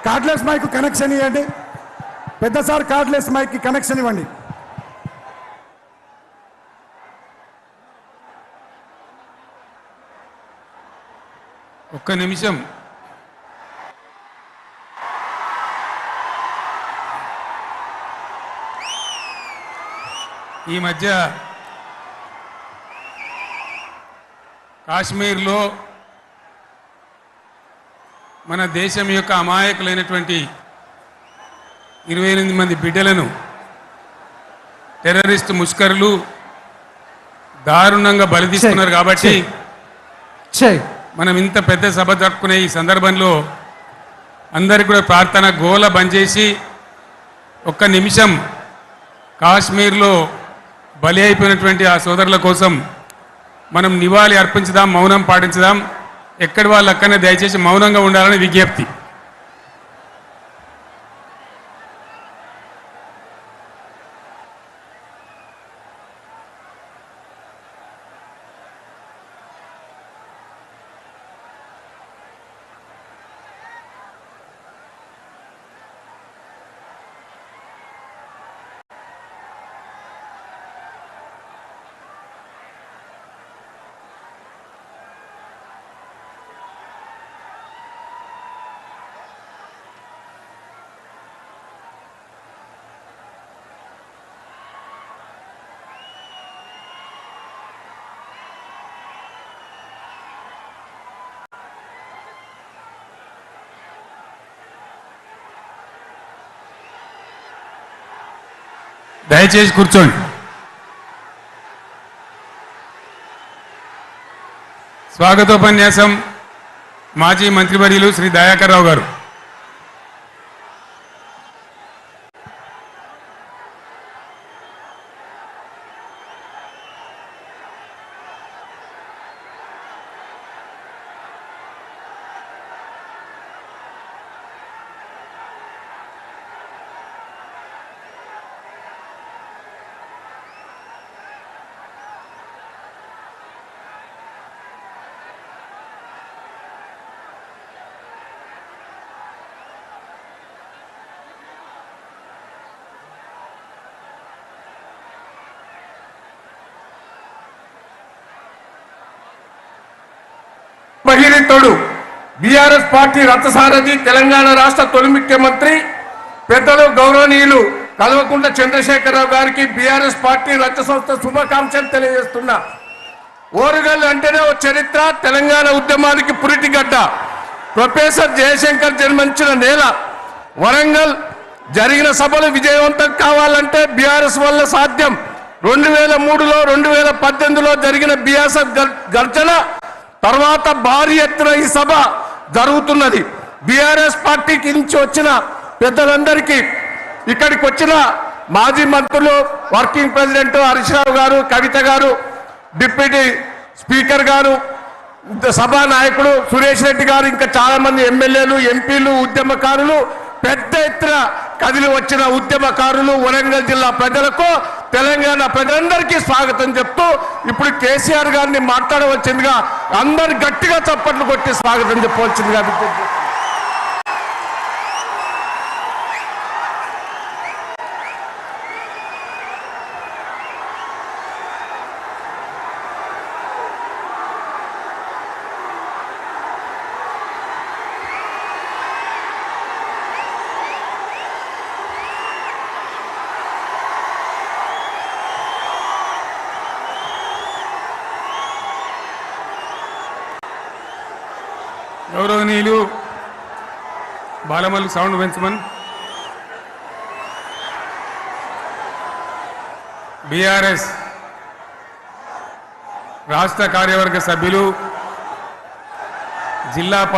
Cardless mic connection ఇవ్వండి. పెద్ద sir cardless mic connection ఇవ్వండి. ఒక్క నిమిషం. ఈ మధ్య కాశ్మీర్లో మన దేశం యొక్క అమాయకులైనటువంటి 28 మంది బిడ్డలను టెర్రరిస్ట్ ముష్కరులు దారుణంగా బలితీస్తున్నారు. కాబట్టి మనం ఇంత పెద్ద సభ జరుపుకునే ఈ సందర్భంలో అందరికీ కూడా ప్రార్థన గోల బంద్ చేసి ఒక్క నిమిషం కాశ్మీర్లో బలి అయిపోయినటువంటి ఆ సోదరుల కోసం మనం నివాళి అర్పించుదాం, మౌనం పాటించుదాం. ఎక్కడి వాళ్ళు అక్కడనే దయచేసి మౌనంగా ఉండాలని విజ్ఞప్తి. దయచేసి కూర్చోండి. స్వాగతోపన్యాసం మాజీ మంత్రివర్యులు శ్రీ దయాకర్ రావు గారు. భగీరథుడు బీఆర్ఎస్ పార్టీ రథసారథి తెలంగాణ రాష్ట్ర తొలి ముఖ్యమంత్రి పెద్దలు గౌరవనీయులు కల్వకుంట్ల చంద్రశేఖరరావు గారికి బీఆర్ఎస్ పార్టీ రథ సంస్థ శుభాకాంక్షలు తెలియజేస్తున్నా. ఓరుగల్లు అంటేనే ఓ చరిత్ర, తెలంగాణ ఉద్యమానికి పురిటిగడ్డ. ప్రొఫెసర్ జయశంకర్ జన్మించిన నేల వరంగల్. జరిగిన సభలు విజయవంతం కావాలంటే బీఆర్ఎస్ వల్ల సాధ్యం. 2003లో 2018లో జరిగిన బీఆర్ఎస్ గర్జన తర్వాత భారీ ఎత్తున ఈ సభ జరుగుతున్నది. బీఆర్ఎస్ పార్టీకి నుంచి వచ్చిన పెద్దలందరికీ, ఇక్కడికి వచ్చిన మాజీ మంత్రులు, వర్కింగ్ ప్రెసిడెంట్ హరీష్ రావు గారు, కవిత గారు, డిప్యూటీ స్పీకర్ గారు, సభా నాయకుడు సురేష్ రెడ్డి గారు, ఇంకా చాలా మంది ఎమ్మెల్యేలు, ఎంపీలు, ఉద్యమకారులు, పెద్ద ఎత్తున కదిలి వచ్చిన ఉద్యమకారులు, వరంగల్ జిల్లా ప్రజలకు, తెలంగాణ ప్రజలందరికీ స్వాగతం చెప్తూ ఇప్పుడు కేసీఆర్ గారిని మాట్లాడవలసిందిగా అందరు గట్టిగా చప్పట్లు కొట్టి స్వాగతం చెప్పవలసిందిగా విజ్ఞప్తి. గౌరవనీయులు బాలమల్లి సౌండ్ పెంచమన్. బీఆర్ఎస్ రాష్ట్ర కార్యవర్గ సభ్యులు, జిల్లా